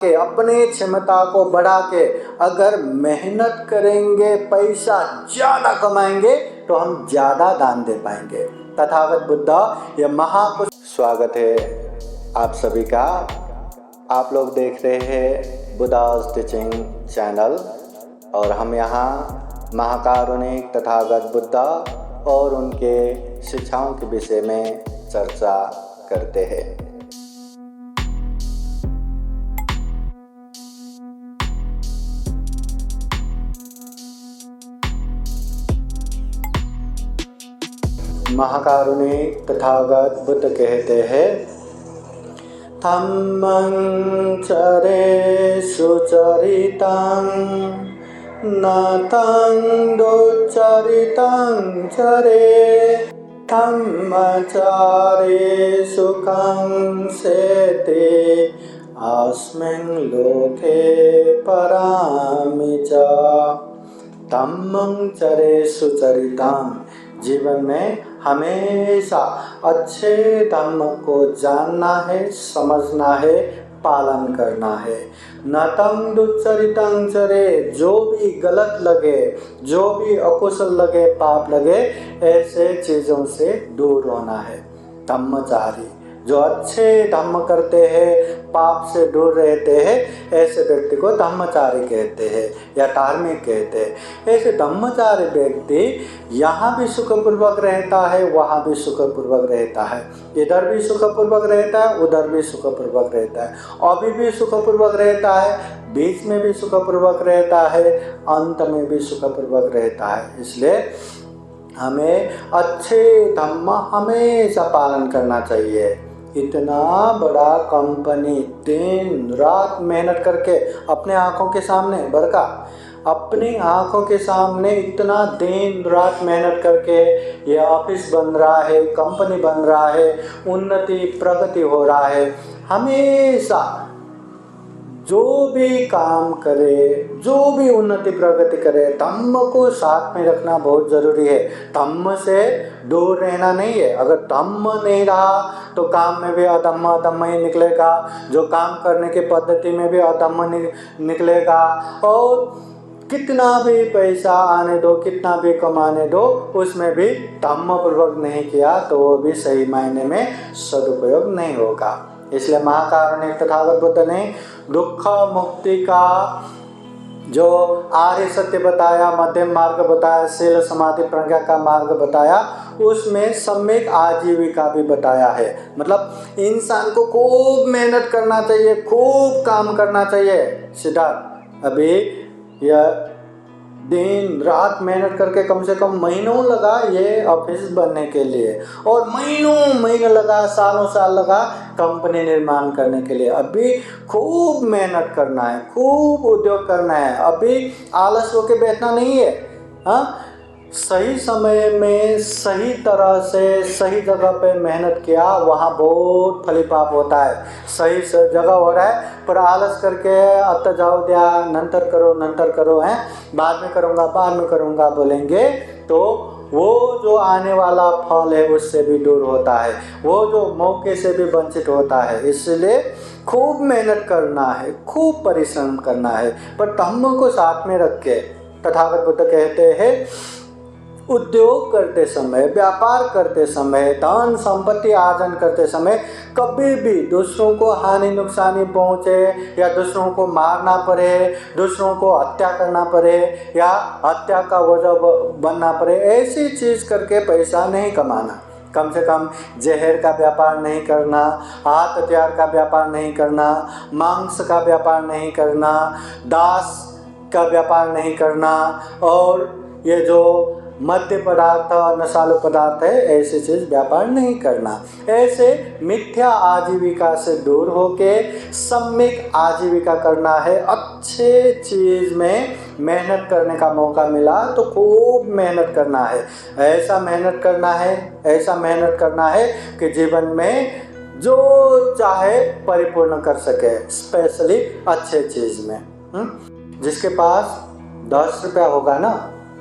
के अपने क्षमता को बढ़ा के अगर मेहनत करेंगे, पैसा ज़्यादा कमाएंगे तो हम ज़्यादा दान दे पाएंगे। तथागत बुद्ध ये महापुरुष। स्वागत है आप सभी का। आप लोग देख रहे हैं बुद्धा's टीचिंग चैनल और हम यहाँ महाकारुणिक तथागत बुद्ध और उनके शिक्षाओं के विषय में चर्चा करते हैं। महाकारुणिक तथागत बुद्ध कहते हैं, धम्मं चरे सुचरितं नतं दुच्चरितं चरे धम्मचारे सुखं सेते अस्मिन् लोके परामि च। धम्मं चरे सुचरितं, जीवन में हमेशा अच्छे धर्म को जानना है, समझना है, पालन करना है। नतं दुच्चरितं चरे, जो भी गलत लगे, जो भी अकुशल लगे, पाप लगे, ऐसे चीज़ों से दूर होना है। धम्मचारी, जो अच्छे धर्म करते हैं, पाप से दूर रहते हैं, ऐसे व्यक्ति को धम्मचारी कहते हैं या धार्मिक कहते हैं। ऐसे धम्मचारी व्यक्ति यहाँ भी सुखपूर्वक रहता है, वहाँ भी सुखपूर्वक रहता है, इधर भी सुखपूर्वक रहता है, उधर भी सुखपूर्वक रहता है, अभी भी सुखपूर्वक रहता है, बीच में भी सुखपूर्वक रहता है, अंत में भी सुखपूर्वक रहता है। इसलिए हमें अच्छे धर्म हमेशा पालन करना चाहिए। इतना बड़ा कंपनी दिन रात मेहनत करके अपने आँखों के सामने बड़का, अपनी आँखों के सामने इतना दिन रात मेहनत करके ये ऑफिस बन रहा है, कंपनी बन रहा है, उन्नति प्रगति हो रहा है। हमेशा जो भी काम करे, जो भी उन्नति प्रगति करे, धम्म को साथ में रखना बहुत ज़रूरी है। धम्म से दूर रहना नहीं है। अगर धम्म नहीं रहा तो काम में भी अधम्म ही निकलेगा, जो काम करने की पद्धति में भी अधम्म निकलेगा, और कितना भी पैसा आने दो, कितना भी कमाने दो, उसमें भी धम्म पूर्वक नहीं किया तो वो भी सही मायने में सदुपयोग नहीं होगा। इसलिए महाकारुणिक तथागत बुद्ध ने दुख मुक्ति का जो आर्य सत्य बताया, मध्यम मार्ग बताया, शील समाधि प्रज्ञा का मार्ग बताया, उसमें सम्यक आजीविका भी बताया है। मतलब इंसान को खूब मेहनत करना चाहिए, खूब काम करना चाहिए। सिद्धार्थ अभी यह दिन रात मेहनत करके कम से कम महीनों लगा ये ऑफिस बनने के लिए, और महीने लगा, सालों साल लगा कंपनी निर्माण करने के लिए। अभी खूब मेहनत करना है, खूब उद्योग करना है, अभी आलस होके बैठना नहीं है। हाँ, सही समय में सही तरह से सही जगह पे मेहनत किया, वहाँ बहुत फलीपाप होता है। सही जगह हो रहा है पर आलस करके अब जाओ दिया, नंतर करो हैं, बाद में करूँगा बोलेंगे तो वो जो आने वाला फल है उससे भी दूर होता है, वो जो मौके से भी वंचित होता है। इसलिए खूब मेहनत करना है, खूब परिश्रम करना है, पर धम्म को साथ में रख के। तथागत बुद्ध कहते हैं, उद्योग करते समय, व्यापार करते समय, धन संपत्ति अर्जन करते समय कभी भी दूसरों को हानि नुकसानी पहुँचे, या दूसरों को मारना पड़े, दूसरों को हत्या करना पड़े, या हत्या का वजह बनना पड़े, ऐसी चीज़ करके पैसा नहीं कमाना। कम से कम जहर का व्यापार नहीं करना, हाथ हथियार का व्यापार नहीं करना, मांस का व्यापार नहीं करना, दास का व्यापार नहीं करना, और ये जो मद्य पदार्थ, नशालु पदार्थ है, ऐसी चीज़ व्यापार नहीं करना। ऐसे मिथ्या आजीविका से दूर होके सम्यक आजीविका करना है। अच्छे चीज़ में मेहनत करने का मौका मिला तो खूब मेहनत करना है। ऐसा मेहनत करना है कि जीवन में जो चाहे परिपूर्ण कर सके, स्पेशली अच्छे चीज़ में। जिसके पास 10 रुपया होगा ना,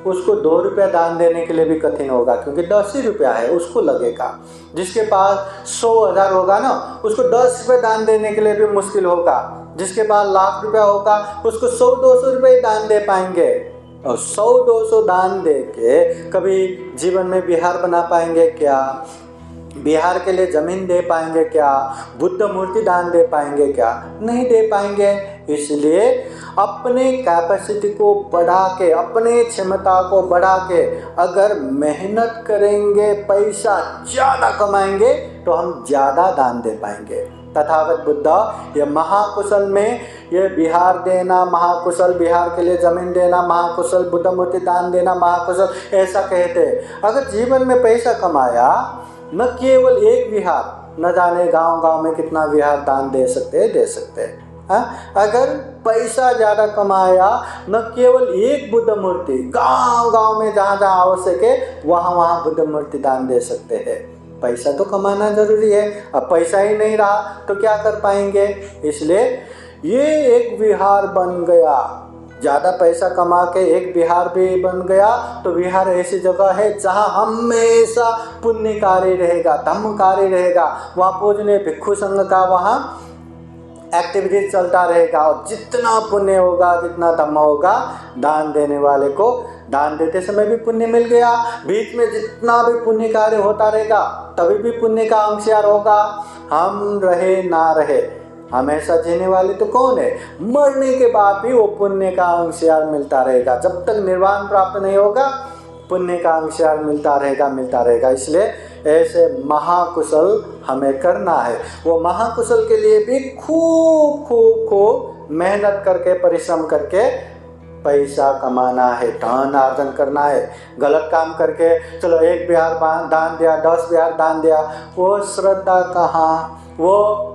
उसको 2 रुपया दान देने के लिए भी कठिन होगा, क्योंकि 10 ही रुपया है उसको लगेगा। जिसके पास 100,000 होगा ना, उसको 10 रुपये दान देने के लिए भी मुश्किल होगा। जिसके पास लाख रुपया होगा उसको 100-200 रुपये ही दान दे पाएंगे। और 100-200 दान दे के कभी जीवन में विहार बना पाएंगे क्या? बिहार के लिए जमीन दे पाएंगे क्या? बुद्ध मूर्ति दान दे पाएंगे क्या? नहीं दे पाएंगे। इसलिए अपने कैपेसिटी को बढ़ा के, अपने क्षमता को बढ़ा के अगर मेहनत करेंगे, पैसा ज़्यादा कमाएंगे तो हम ज़्यादा दान दे पाएंगे। तथागत बुद्ध ये महाकुशल में ये बिहार देना महाकुशल, बिहार के लिए जमीन देना महाकुशल, बुद्ध मूर्ति दान देना महाकुशल, ऐसा कहते। अगर जीवन में पैसा कमाया, न केवल एक विहार, न जाने गांव-गांव में कितना विहार दान दे सकते हैं। अगर पैसा ज़्यादा कमाया, न केवल एक बुद्ध मूर्ति, गांव-गांव में जहाँ जहाँ आवश्यक है वहाँ बुद्ध मूर्ति दान दे सकते हैं। पैसा तो कमाना जरूरी है। अब पैसा ही नहीं रहा तो क्या कर पाएंगे? इसलिए ये एक विहार बन गया। ज़्यादा पैसा कमा के एक विहार भी बन गया तो विहार ऐसी जगह है जहाँ हमेशा पुण्य कार्य रहेगा, धम्म कार्य रहेगा। वहाँ पूजने भिक्षु संघ का वहाँ एक्टिविटी चलता रहेगा। और जितना पुण्य होगा, जितना धम्म होगा, दान देने वाले को दान देते समय भी पुण्य मिल गया। बीच में जितना भी पुण्य कार्य होता रहेगा तभी भी पुण्य का अंशयार होगा। हम रहे ना रहे, हमेशा जीने वाले तो कौन है? मरने के बाद भी वो पुण्य का अंशयार मिलता रहेगा। जब तक निर्वाण प्राप्त नहीं होगा पुण्य का अंशयार मिलता रहेगा। इसलिए ऐसे महाकुशल हमें करना है। वो महाकुशल के लिए भी खूब मेहनत करके, परिश्रम करके पैसा कमाना है, धन अर्जन करना है। गलत काम करके चलो एक विहार दान दिया, 10 विहार दान दिया, वो श्रद्धा कहाँ, वो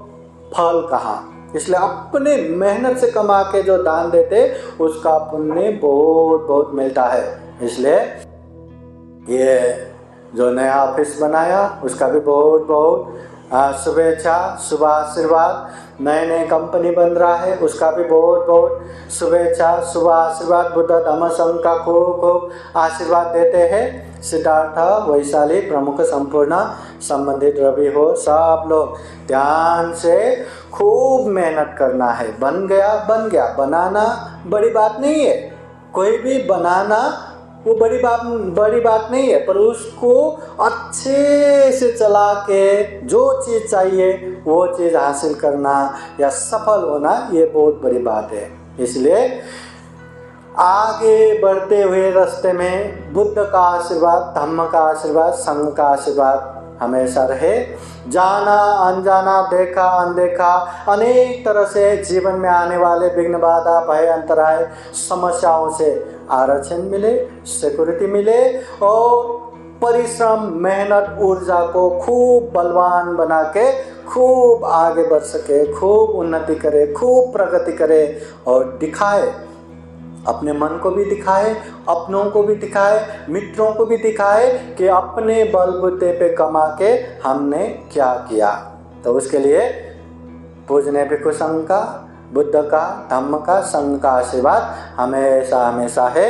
फल कहाँ? इसलिए अपने मेहनत से कमा के जो दान देते उसका पुण्य बहुत मिलता है। इसलिए ये जो नया ऑफिस बनाया उसका भी बहुत शुभेच्छा, शुभ आशीर्वाद। नए कंपनी बन रहा है उसका भी बहुत शुभेच्छा, शुभ आशीर्वाद। बुद्ध धम्म संघ का खूब आशीर्वाद देते हैं। सिद्धार्थ, वैशाली, प्रमुख, संपूर्ण, संबंधित रवि हो, सब लोग ध्यान से खूब मेहनत करना है। बन गया। बनाना बड़ी बात नहीं है। कोई भी बनाना वो बड़ी बात नहीं है, पर उसको अच्छे से चला के जो चीज़ चाहिए वो चीज़ हासिल करना या सफल होना, ये बहुत बड़ी बात है। इसलिए आगे बढ़ते हुए रास्ते में बुद्ध का आशीर्वाद, धम्म का आशीर्वाद, संघ का आशीर्वाद हमेशा रहे। जाना अनजाना, देखा अनदेखा, अनेक तरह से जीवन में आने वाले विघ्न, बाधा, भय, अंतराय, समस्याओं से आरक्षण मिले, सिक्योरिटी मिले और परिश्रम, मेहनत, ऊर्जा को खूब बलवान बना के खूब आगे बढ़ सके, खूब उन्नति करे, खूब प्रगति करे और दिखाए। अपने मन को भी दिखाए, अपनों को भी दिखाए, मित्रों को भी दिखाए कि अपने बलबूते पे कमा के हमने क्या किया। तो उसके लिए पूजने भिक्षु संघ का, बुद्ध का, धम्म का, संघ का आशीर्वाद हमेशा है।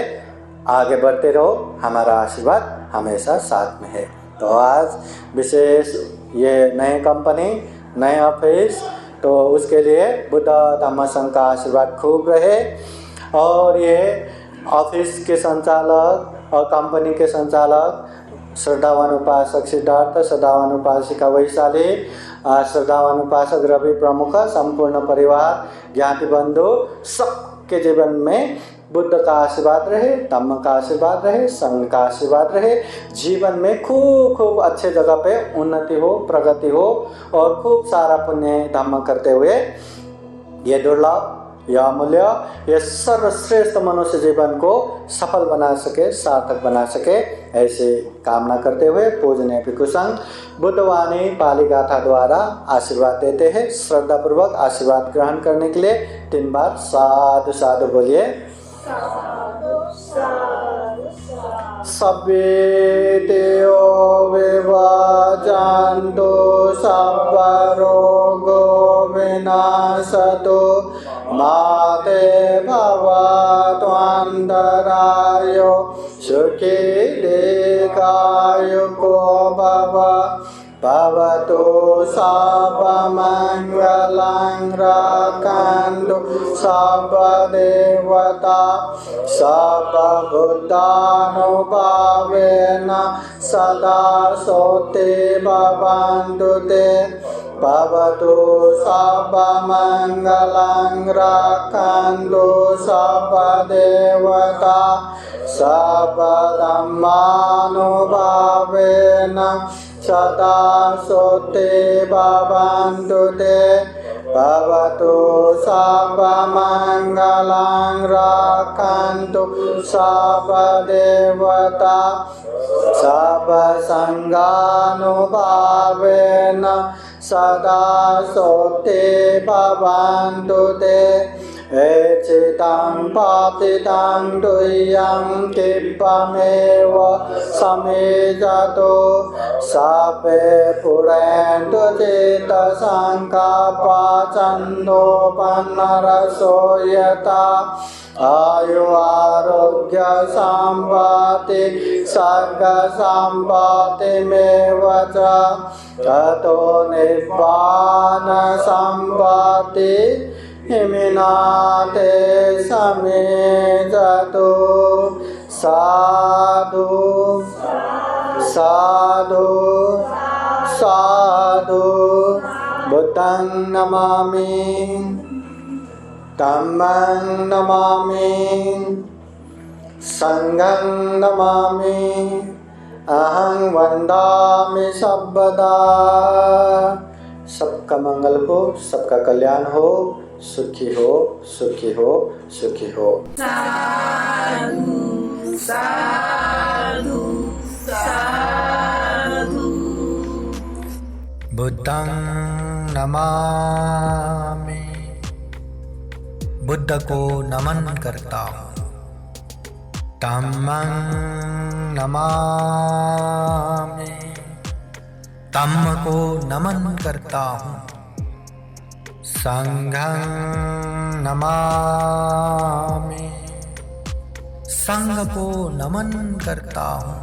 आगे बढ़ते रहो, हमारा आशीर्वाद हमेशा साथ में है। तो आज विशेष ये नई कंपनी, नए ऑफिस, तो उसके लिए बुद्ध धम्म संघ का आशीर्वाद खूब रहे। और ये ऑफिस के संचालक और कंपनी के संचालक श्रद्धावान उपासक सिद्धार्थ, श्रद्धावान उपासिका वैशाली, श्रद्धावान उपासक रवि, प्रमुख, संपूर्ण परिवार, ज्ञाति बंधु, सबके जीवन में बुद्ध का आशीर्वाद रहे, धम्म का आशीर्वाद रहे, संघ का आशीर्वाद रहे। जीवन में खूब अच्छे जगह पे उन्नति हो, प्रगति हो और खूब सारा पुण्य धम्म करते हुए ये दुर्लभ, यह अमूल्य, यह सर्वश्रेष्ठ मनुष्य जीवन को सफल बना सके, सार्थक बना सके, ऐसे कामना करते हुए पूजनीय भिक्षु संघ बुद्धवाणी पाली गाथा द्वारा आशीर्वाद देते हैं। श्रद्धा पूर्वक आशीर्वाद ग्रहण करने के लिए 3 बार साधु साधु बोलिए। सभ्ये देव विभाजन्तु सब रोगो विनाशतु माते भवत्वन्तरायो सर्वमङ्गलं रक्षन्तु सर्वदेवता सर्वभूतानुभावेन सदा सोते भवन्तु ते भवतु सर्वमङ्गलं रक्षन्तु सर्वदेवता सर्वधर्मानुभावेन सदा सोते भवन्तु ते भवतु सर्वमङ्गलं रक्षन्तु सर्वदेवता सर्वसङ्गानुभावेन सदा सोते भवन्तु ते एचितं पातितं तुय्यं किप्पमेव समेजतो सापे पुरेन्दु चेतसङ्कपाचन्दोपन्नरसो यथा आयु आरोग्य सम्पत्ति सर्ग सम्पत्तिमेव च ततो निब्बान सम्पत्ति हिमिनाते समेजतो साधु साधु साधु बुद्धं नमामि धम्मं नमामि संघं नमामि अहं वन्दामि सर्वदा। सबका मंगल हो, सबका कल्याण हो, सुखी हो सुखी हो सुखी हो। साधु साधु साधु। बुद्धं नमामि, बुद्ध को नमन करता हूँ। धम्मं नमामि, धम्म को नमन करता हूँ। संघं नमामि, संघ को नमन करता हूँ।